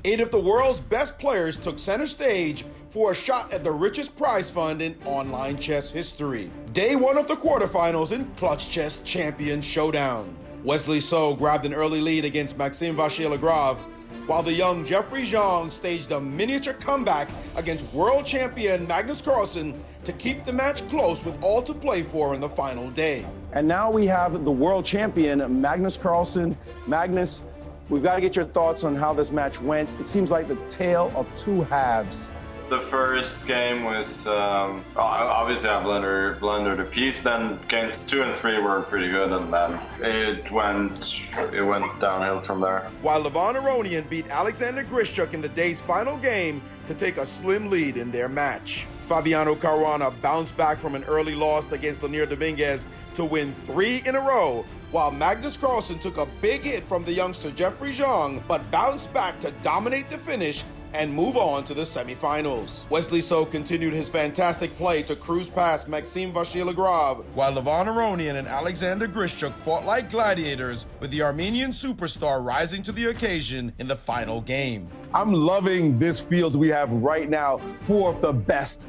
8 of the world's best players took center stage for a shot at the richest prize fund in online chess history. Day 1 of the quarterfinals in Clutch Chess Champion Showdown. Wesley So grabbed an early lead against Maxime Vachier-Lagrave, while the young Jeffrey Zhang staged a miniature comeback against world champion Magnus Carlsen to keep the match close with all to play for in the final day. And now we have the world champion, Magnus Carlsen. Magnus, we've got to get your thoughts on how this match went. It seems like the tale of two halves. The first game was obviously I blundered a piece. Then games 2 and 3 were pretty good, and then it went downhill from there. While Levon Aronian beat Alexander Grishchuk in the day's final game to take a slim lead in their match. Fabiano Caruana bounced back from an early loss against Lanier Dominguez to win 3 in a row, while Magnus Carlsen took a big hit from the youngster Jeffrey Zhang, but bounced back to dominate the finish and move on to the semifinals. Wesley So continued his fantastic play to cruise past Maxime Vachier-Lagrave, while Levon Aronian and Alexander Grishchuk fought like gladiators, with the Armenian superstar rising to the occasion in the final game. I'm loving this field we have right now, 4 of the best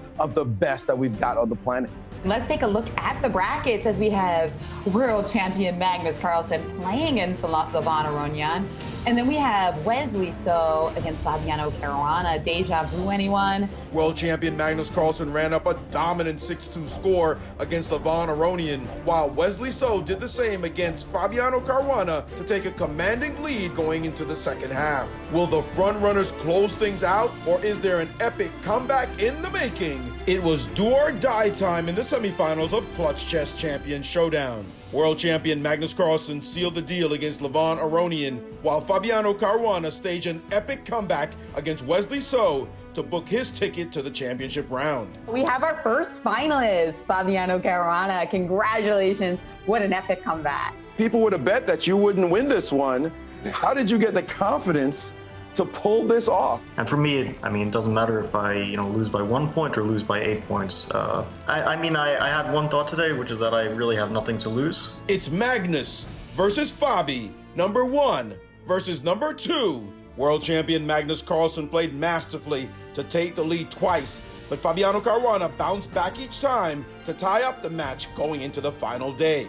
that we've got on the planet. Let's take a look at the brackets as we have world champion Magnus Carlsen playing against Levon Aronian. And then we have Wesley So against Fabiano Caruana. Deja vu, anyone? World champion Magnus Carlsen ran up a dominant 6-2 score against Levon Aronian, while Wesley So did the same against Fabiano Caruana to take a commanding lead going into the second half. Will the frontrunners close things out, or is there an epic comeback in the making? It was do or die time in the semifinals of Clutch Chess Champion Showdown. World champion Magnus Carlsen sealed the deal against Levon Aronian, while Fabiano Caruana staged an epic comeback against Wesley So to book his ticket to the championship round. We have our first finalist, Fabiano Caruana. Congratulations, what an epic comeback. People would have bet that you wouldn't win this one. How did you get the confidence to pull this off? And for me, it doesn't matter if I, lose by 1 point or lose by 8 points. I had one thought today, which is that I really have nothing to lose. It's Magnus versus Fabi, number 1 versus number 2. World champion Magnus Carlsen played masterfully to take the lead twice, but Fabiano Caruana bounced back each time to tie up the match going into the final day.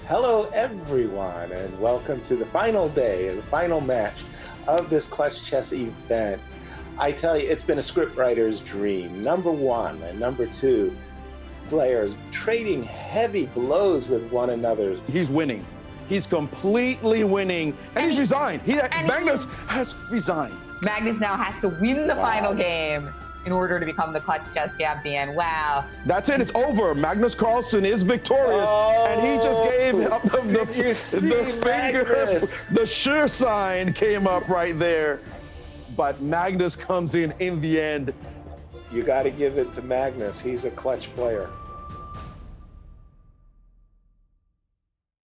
Hello everyone, and welcome to the final day, the final match of this Clutch Chess event. I tell you, it's been a scriptwriter's dream. Number 1 and number 2 players trading heavy blows with one another. He's winning. He's completely winning, and he's resigned. Magnus has resigned. Magnus now has to win the final game in order to become the Clutch Chess champion. Wow. That's it. It's over. Magnus Carlsen is victorious, and he just gave up the finger. The sure sign came up right there. But Magnus comes in the end. You got to give it to Magnus. He's a clutch player.